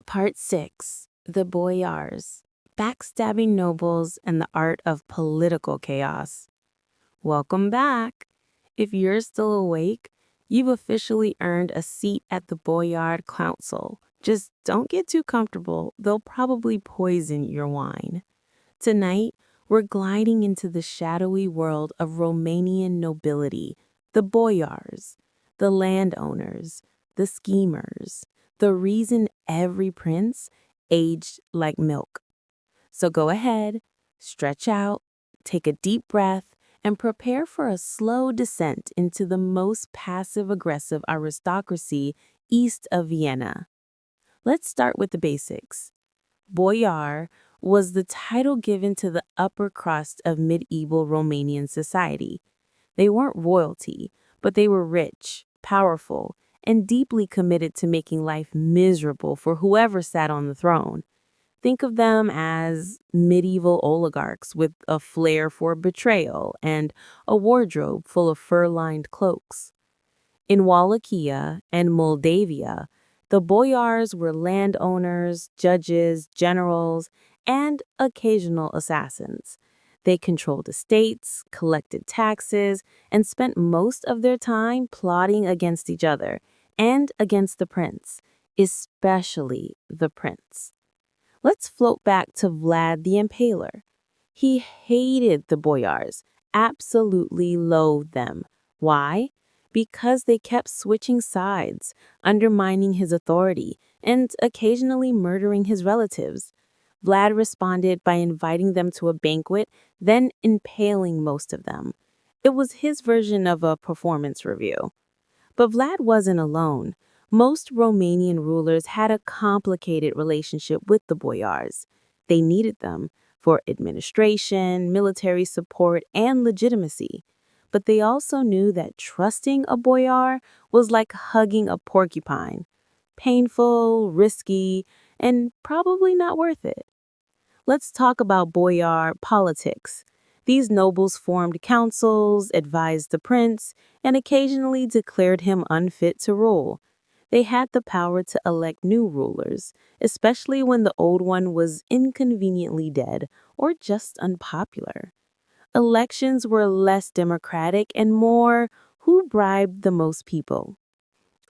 Part 6. The Boyars. Backstabbing Nobles and the Art of Political Chaos. Welcome back. If you're still awake, you've officially earned a seat at the Boyard Council. Just don't get too comfortable. They'll probably poison your wine. Tonight, we're gliding into the shadowy world of Romanian nobility, the boyars, the landowners, the schemers, the reason every prince aged like milk. So go ahead, stretch out, take a deep breath, and prepare for a slow descent into the most passive-aggressive aristocracy east of Vienna. Let's start with the basics. Boyar was the title given to the upper crust of medieval Romanian society. They weren't royalty, but they were rich, powerful, and deeply committed to making life miserable for whoever sat on the throne. Think of them as medieval oligarchs with a flair for betrayal and a wardrobe full of fur-lined cloaks. In Wallachia and Moldavia, the boyars were landowners, judges, generals, and occasional assassins. They controlled estates, collected taxes, and spent most of their time plotting against each other and against the prince, especially the prince. Let's float back to Vlad the Impaler. He hated the boyars, absolutely loathed them. Why? Because they kept switching sides, undermining his authority, and occasionally murdering his relatives. Vlad responded by inviting them to a banquet, then impaling most of them. It was his version of a performance review. But Vlad wasn't alone. Most Romanian rulers had a complicated relationship with the boyars. They needed them for administration, military support, and legitimacy. But they also knew that trusting a boyar was like hugging a porcupine. Painful, risky, and probably not worth it. Let's talk about boyar politics. These nobles formed councils, advised the prince, and occasionally declared him unfit to rule. They had the power to elect new rulers, especially when the old one was inconveniently dead or just unpopular. Elections were less democratic and more who bribed the most people.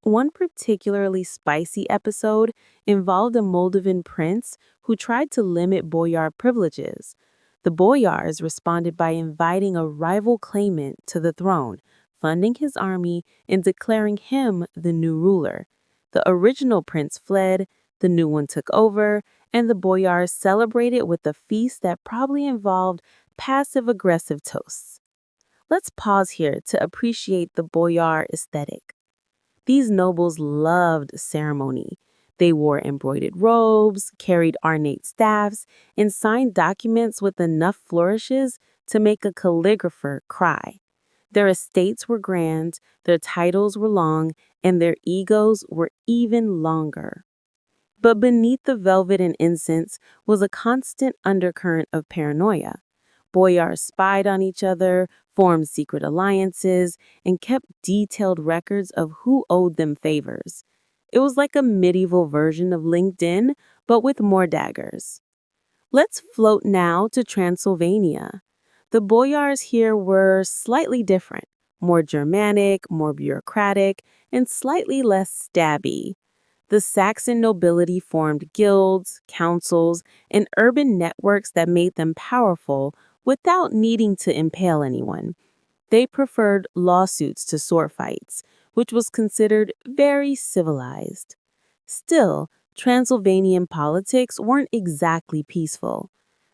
One particularly spicy episode involved a Moldovan prince who tried to limit boyar privileges. The boyars responded by inviting a rival claimant to the throne, funding his army, and declaring him the new ruler. The original prince fled, the new one took over, and the boyars celebrated with a feast that probably involved passive-aggressive toasts. Let's pause here to appreciate the boyar aesthetic. These nobles loved ceremony. They wore embroidered robes, carried ornate staffs, and signed documents with enough flourishes to make a calligrapher cry. Their estates were grand, their titles were long, and their egos were even longer. But beneath the velvet and incense was a constant undercurrent of paranoia. Boyars spied on each other, formed secret alliances, and kept detailed records of who owed them favors. It was like a medieval version of LinkedIn, but with more daggers. Let's float now to Transylvania. The boyars here were slightly different, more Germanic, more bureaucratic, and slightly less stabby. The Saxon nobility formed guilds, councils, and urban networks that made them powerful without needing to impale anyone. They preferred lawsuits to sword fights, which was considered very civilized. Still, Transylvanian politics weren't exactly peaceful.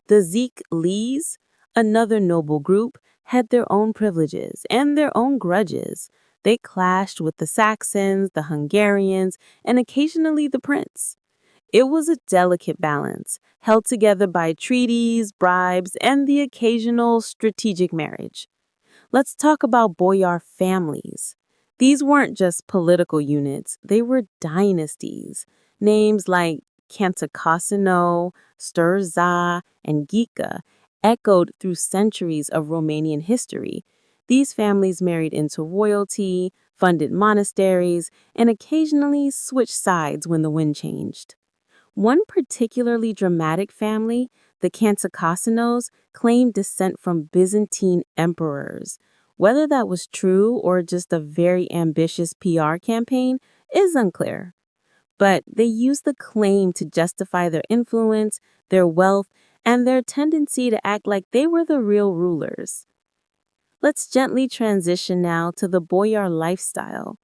The Lees, another noble group, had their own privileges and their own grudges. They clashed with the Saxons, the Hungarians, and occasionally the prince. It was a delicate balance, held together by treaties, bribes, and the occasional strategic marriage. Let's talk about boyar families. These weren't just political units, they were dynasties. Names like Cantacuzino, Sturza, and Ghica echoed through centuries of Romanian history. These families married into royalty, funded monasteries, and occasionally switched sides when the wind changed. One particularly dramatic family, the Cantacuzenos, claimed descent from Byzantine emperors. Whether that was true or just a very ambitious PR campaign is unclear. But they used the claim to justify their influence, their wealth, and their tendency to act like they were the real rulers. Let's gently transition now to the boyar lifestyle.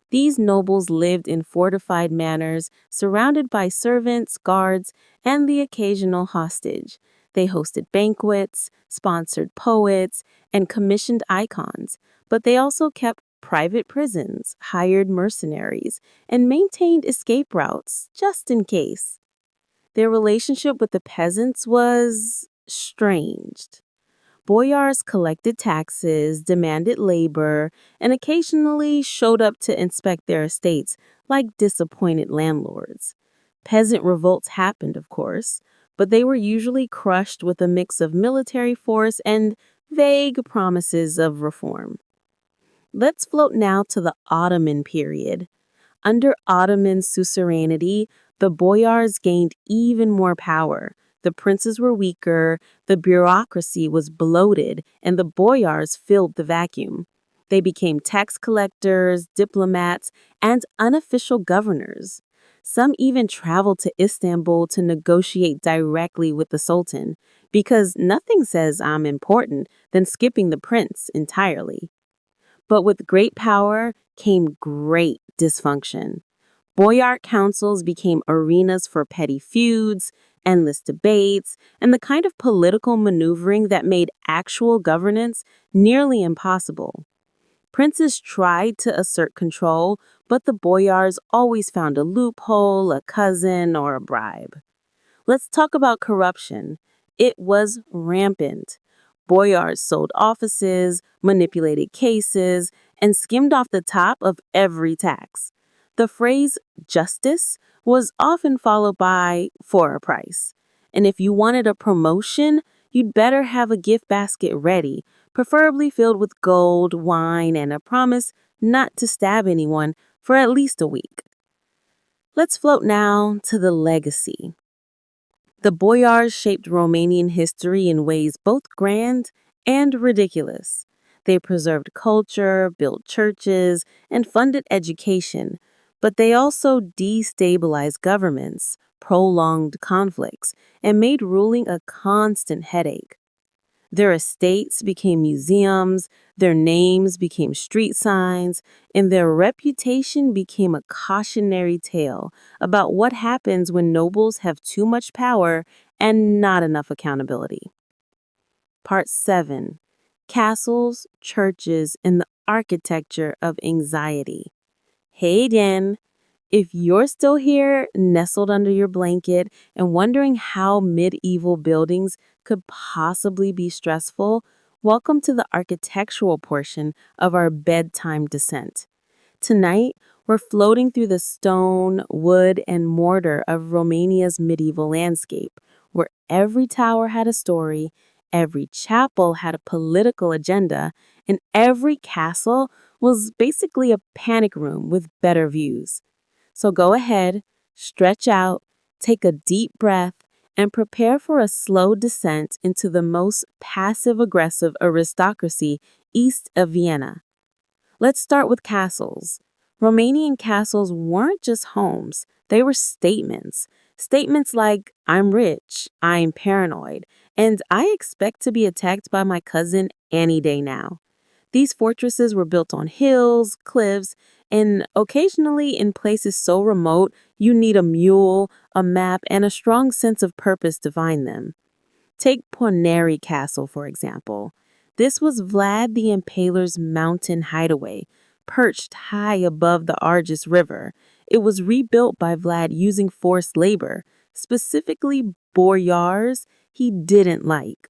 These nobles lived in fortified manors, surrounded by servants, guards, and the occasional hostage. They hosted banquets, sponsored poets, and commissioned icons, but they also kept private prisons, hired mercenaries, and maintained escape routes, just in case. Their relationship with the peasants was strange. Boyars collected taxes, demanded labor, and occasionally showed up to inspect their estates like disappointed landlords. Peasant revolts happened, of course, but they were usually crushed with a mix of military force and vague promises of reform. Let's float now to the Ottoman period. Under Ottoman suzerainty, the boyars gained even more power. The princes were weaker, the bureaucracy was bloated, and the boyars filled the vacuum. They became tax collectors, diplomats, and unofficial governors. Some even traveled to Istanbul to negotiate directly with the Sultan, because nothing says I'm important than skipping the prince entirely. But with great power came great dysfunction. Boyar councils became arenas for petty feuds, endless debates, and the kind of political maneuvering that made actual governance nearly impossible. Princes tried to assert control, but the boyars always found a loophole, a cousin, or a bribe. Let's talk about corruption. It was rampant. Boyars sold offices, manipulated cases, and skimmed off the top of every tax. The phrase justice was often followed by for a price. And if you wanted a promotion, you'd better have a gift basket ready, preferably filled with gold, wine, and a promise not to stab anyone for at least a week. Let's float now to the legacy. The boyars shaped Romanian history in ways both grand and ridiculous. They preserved culture, built churches, and funded education, but they also destabilized governments, prolonged conflicts, and made ruling a constant headache. Their estates became museums, their names became street signs, and their reputation became a cautionary tale about what happens when nobles have too much power and not enough accountability. Part 7. Castles, Churches, and the Architecture of Anxiety. Hey, Dan. If you're still here, nestled under your blanket, and wondering how medieval buildings could possibly be stressful, welcome to the architectural portion of our bedtime descent. Tonight, we're floating through the stone, wood, and mortar of Romania's medieval landscape, where every tower had a story, every chapel had a political agenda, and every castle was basically a panic room with better views. So go ahead, stretch out, take a deep breath, and prepare for a slow descent into the most passive-aggressive aristocracy east of Vienna. Let's start with castles. Romanian castles weren't just homes, they were statements. Statements like, I'm rich, I'm paranoid, and I expect to be attacked by my cousin any day now. These fortresses were built on hills, cliffs, and occasionally in places so remote you need a mule, a map, and a strong sense of purpose to find them. Take Poneri Castle, for example. This was Vlad the Impaler's mountain hideaway, perched high above the Argus River. It was rebuilt by Vlad using forced labor, specifically boyars he didn't like.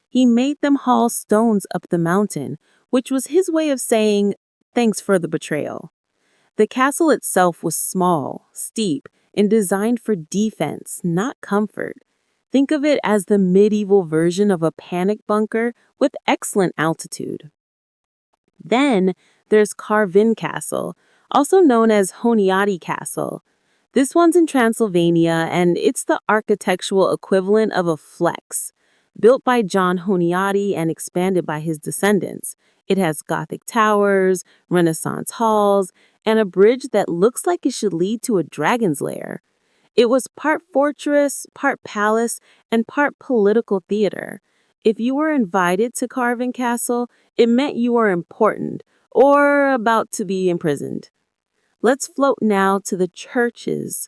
He made them haul stones up the mountain, which was his way of saying, thanks for the betrayal. The castle itself was small, steep, and designed for defense, not comfort. Think of it as the medieval version of a panic bunker with excellent altitude. Then there's Carvin Castle, also known as Honiati Castle. This one's in Transylvania, and it's the architectural equivalent of a flex. Built by John Honiati and expanded by his descendants. It has Gothic towers, Renaissance halls, and a bridge that looks like it should lead to a dragon's lair. It was part fortress, part palace, and part political theater. If you were invited to Carven Castle, it meant you were important or about to be imprisoned. Let's float now to the churches.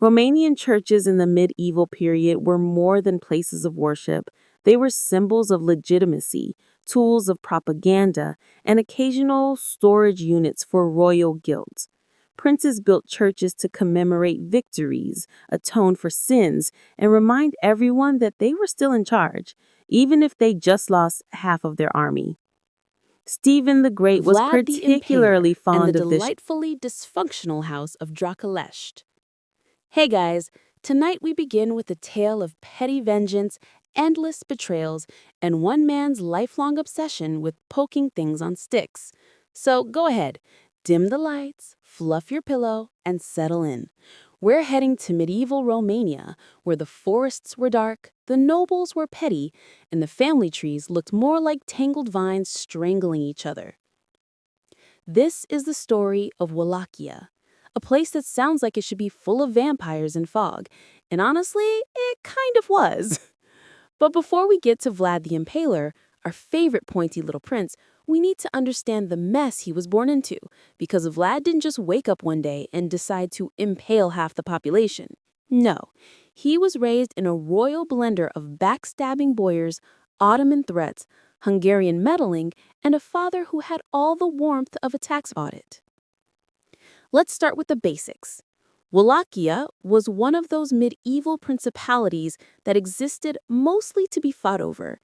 Romanian churches in the medieval period were more than places of worship. They were symbols of legitimacy, tools of propaganda, and occasional storage units for royal guilt. Princes built churches to commemorate victories, atone for sins, and remind everyone that they were still in charge, even if they just lost half of their army. Stephen the Great was Vlad the particularly Impaler fond and the of this. delightfully dysfunctional house of Drăculești. Hey guys, tonight we begin with a tale of petty vengeance, endless betrayals, and one man's lifelong obsession with poking things on sticks. So go ahead, dim the lights, fluff your pillow, and settle in. We're heading to medieval Romania, where the forests were dark, the nobles were petty, and the family trees looked more like tangled vines strangling each other. This is the story of Wallachia, a place that sounds like it should be full of vampires and fog, and honestly, it kind of was. But before we get to Vlad the Impaler, our favorite pointy little prince, we need to understand the mess he was born into, because Vlad didn't just wake up one day and decide to impale half the population. No, he was raised in a royal blender of backstabbing boyars, Ottoman threats, Hungarian meddling, and a father who had all the warmth of a tax audit. Let's start with the basics. Wallachia was one of those medieval principalities that existed mostly to be fought over.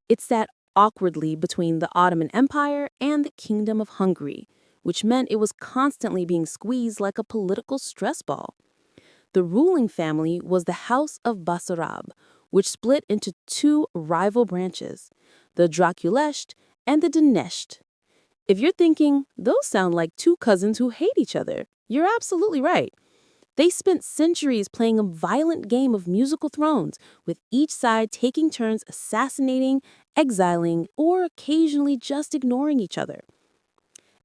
It sat awkwardly between the Ottoman Empire and the Kingdom of Hungary, which meant it was constantly being squeezed like a political stress ball. The ruling family was the House of Basarab, which split into two rival branches, the Drăculești and the Dănești. If you're thinking, those sound like two cousins who hate each other, you're absolutely right. They spent centuries playing a violent game of musical thrones, with each side taking turns assassinating, exiling, or occasionally just ignoring each other.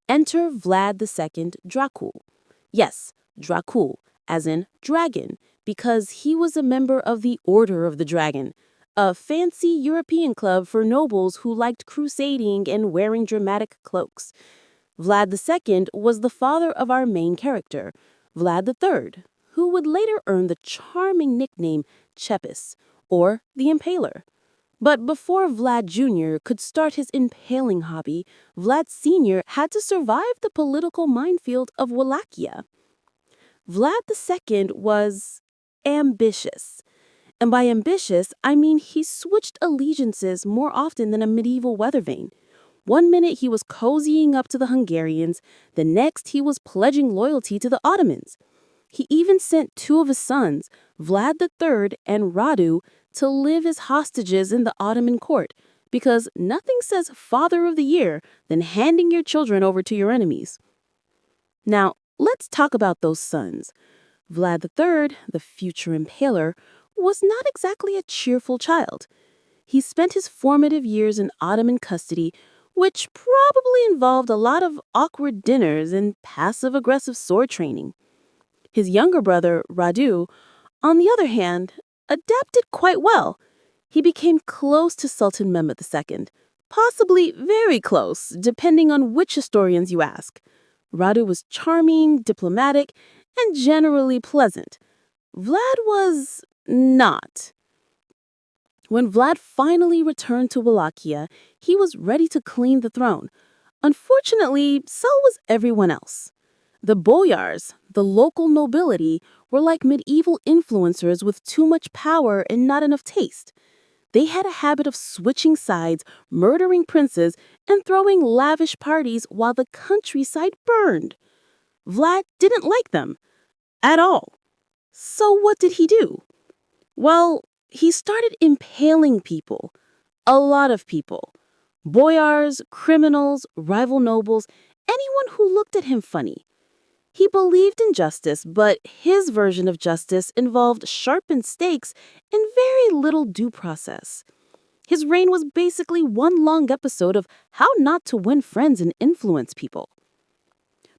Enter Vlad II Dracul. Yes, Dracul, as in dragon, because he was a member of the Order of the Dragon, a fancy European club for nobles who liked crusading and wearing dramatic cloaks. Vlad II was the father of our main character, Vlad III, who would later earn the charming nickname Chepis, or the Impaler. But before Vlad Jr. could start his impaling hobby, Vlad Sr. had to survive the political minefield of Wallachia. Vlad II was ambitious. And by ambitious, I mean he switched allegiances more often than a medieval weather vane. One minute he was cozying up to the Hungarians, the next he was pledging loyalty to the Ottomans. He even sent two of his sons, Vlad III and Radu, to live as hostages in the Ottoman court, because nothing says Father of the Year than handing your children over to your enemies. Now, let's talk about those sons. Vlad III, the future impaler, was not exactly a cheerful child. He spent his formative years in Ottoman custody, which probably involved a lot of awkward dinners and passive-aggressive sword training. His younger brother, Radu, on the other hand, adapted quite well. He became close to Sultan Mehmed II, possibly very close, depending on which historians you ask. Radu was charming, diplomatic, and generally pleasant. Vlad was not. When Vlad finally returned to Wallachia, he was ready to claim the throne. Unfortunately, so was everyone else. The boyars, the local nobility, were like medieval influencers with too much power and not enough taste. They had a habit of switching sides, murdering princes, and throwing lavish parties while the countryside burned. Vlad didn't like them at all. So what did he do? Well, he started impaling people. A lot of people. Boyars, criminals, rival nobles, anyone who looked at him funny. He believed in justice, but his version of justice involved sharpened stakes and very little due process. His reign was basically one long episode of how not to win friends and influence people.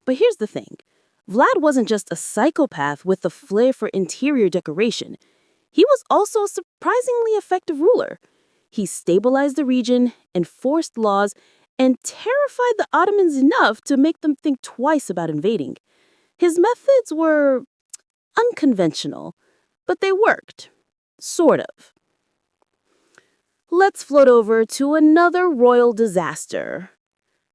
But here's the thing. Vlad wasn't just a psychopath with a flair for interior decoration. He was also a surprisingly effective ruler. He stabilized the region, enforced laws, and terrified the Ottomans enough to make them think twice about invading. His methods were unconventional, but they worked. Sort of. Let's float over to another royal disaster.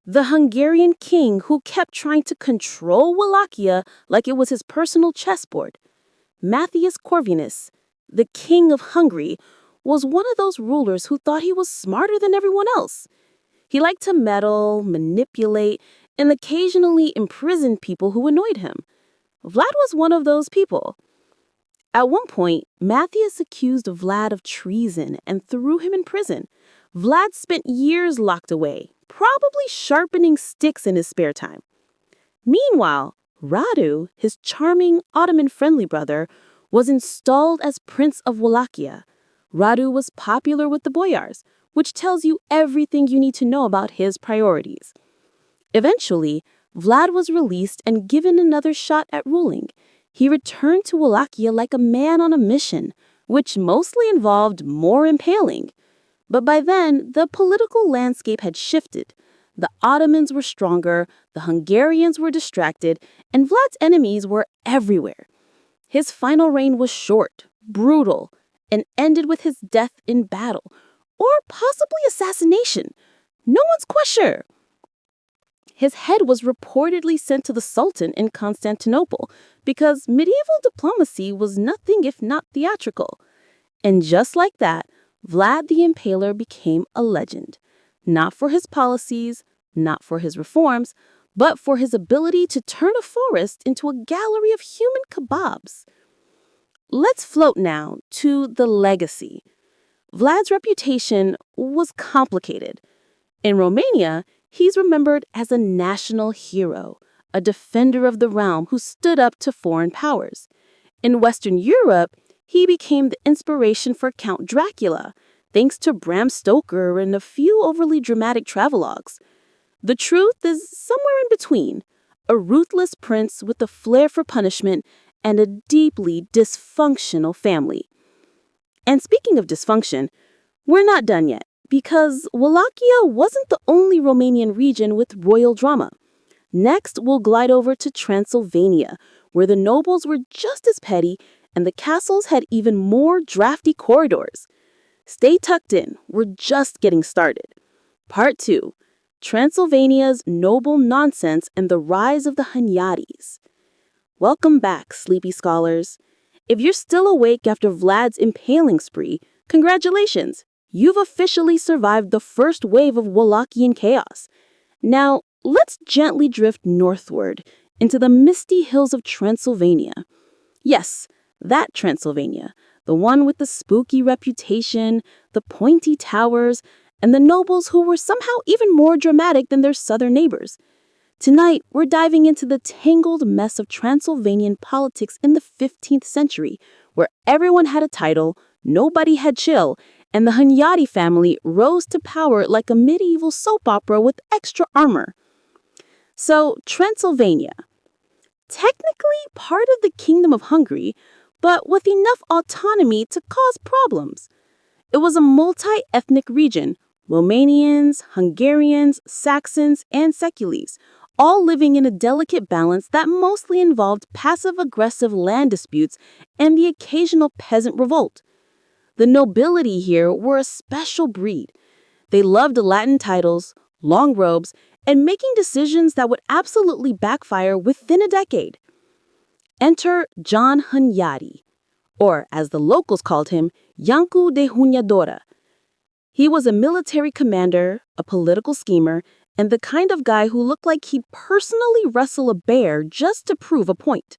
The Hungarian king who kept trying to control Wallachia like it was his personal chessboard. Matthias Corvinus, the king of Hungary, was one of those rulers who thought he was smarter than everyone else. He liked to meddle, manipulate, and occasionally imprison people who annoyed him. Vlad was one of those people. At one point, Matthias accused Vlad of treason and threw him in prison. Vlad spent years locked away, probably sharpening sticks in his spare time. Meanwhile, Radu, his charming Ottoman-friendly brother, was installed as Prince of Wallachia. Radu was popular with the boyars, which tells you everything you need to know about his priorities. Eventually, Vlad was released and given another shot at ruling. He returned to Wallachia like a man on a mission, which mostly involved more impaling. But by then, the political landscape had shifted. The Ottomans were stronger, the Hungarians were distracted, and Vlad's enemies were everywhere. His final reign was short, brutal, and ended with his death in battle, or possibly assassination. No one's quite sure. His head was reportedly sent to the Sultan in Constantinople because medieval diplomacy was nothing if not theatrical. And just like that, Vlad the Impaler became a legend. Not for his policies, not for his reforms, but for his ability to turn a forest into a gallery of human kebabs. Let's float now to the legacy. Vlad's reputation was complicated. In Romania, he's remembered as a national hero, a defender of the realm who stood up to foreign powers. In Western Europe, he became the inspiration for Count Dracula, thanks to Bram Stoker and a few overly dramatic travelogues. The truth is somewhere in between, a ruthless prince with a flair for punishment and a deeply dysfunctional family. And speaking of dysfunction, we're not done yet, because Wallachia wasn't the only Romanian region with royal drama. Next, we'll glide over to Transylvania, where the nobles were just as petty and the castles had even more drafty corridors. Stay tucked in, we're just getting started. Part 2, Transylvania's noble nonsense and the rise of the Hunyatis. Welcome back, sleepy scholars. If you're still awake after Vlad's impaling spree, congratulations! You've officially survived the first wave of Wallachian chaos. Now, let's gently drift northward into the misty hills of Transylvania. Yes, that Transylvania, the one with the spooky reputation, the pointy towers, and the nobles who were somehow even more dramatic than their southern neighbors. Tonight, we're diving into the tangled mess of Transylvanian politics in the 15th century, where everyone had a title, nobody had chill, and the Hunyadi family rose to power like a medieval soap opera with extra armor. So, Transylvania. Technically part of the Kingdom of Hungary, but with enough autonomy to cause problems. It was a multi-ethnic region, Romanians, Hungarians, Saxons, and Secules, all living in a delicate balance that mostly involved passive-aggressive land disputes and the occasional peasant revolt. The nobility here were a special breed. They loved Latin titles, long robes, and making decisions that would absolutely backfire within a decade. Enter John Hunyadi, or as the locals called him, Iancu de Hunyadora. He was a military commander, a political schemer, and the kind of guy who looked like he'd personally wrestle a bear just to prove a point.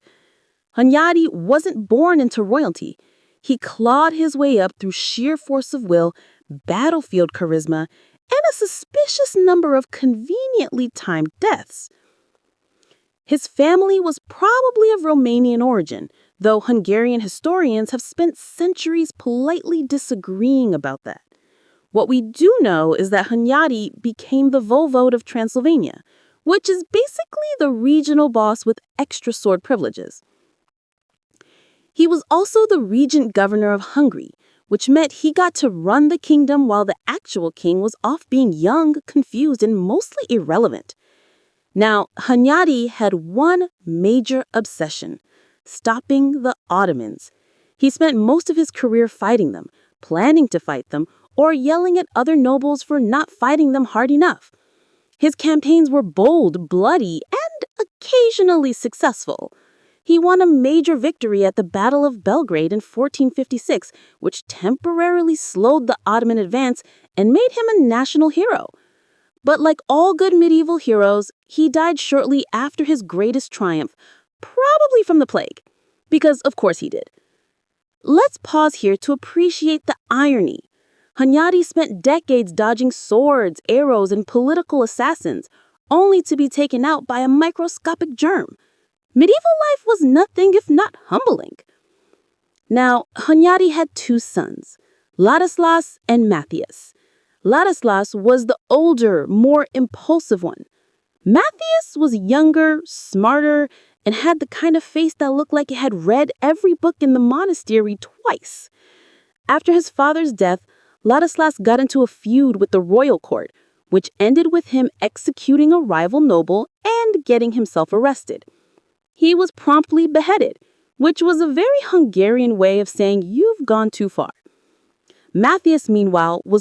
Hunyadi wasn't born into royalty. He clawed his way up through sheer force of will, battlefield charisma, and a suspicious number of conveniently timed deaths. His family was probably of Romanian origin, though Hungarian historians have spent centuries politely disagreeing about that. What we do know is that Hunyadi became the voivode of Transylvania, which is basically the regional boss with extra sword privileges. He was also the regent governor of Hungary, which meant he got to run the kingdom while the actual king was off being young, confused, and mostly irrelevant. Now, Hunyadi had one major obsession: stopping the Ottomans. He spent most of his career fighting them, planning to fight them, or yelling at other nobles for not fighting them hard enough. His campaigns were bold, bloody, and occasionally successful. He won a major victory at the Battle of Belgrade in 1456, which temporarily slowed the Ottoman advance and made him a national hero. But like all good medieval heroes, he died shortly after his greatest triumph, probably from the plague, because of course he did. Let's pause here to appreciate the irony. Hunyadi spent decades dodging swords, arrows, and political assassins, only to be taken out by a microscopic germ. Medieval life was nothing if not humbling. Now, Hunyadi had two sons, Ladislas and Matthias. Ladislas was the older, more impulsive one. Matthias was younger, smarter, and had the kind of face that looked like it had read every book in the monastery twice. After his father's death, Ladislas got into a feud with the royal court, which ended with him executing a rival noble and getting himself arrested. He was promptly beheaded, which was a very Hungarian way of saying you've gone too far. Matthias, meanwhile, was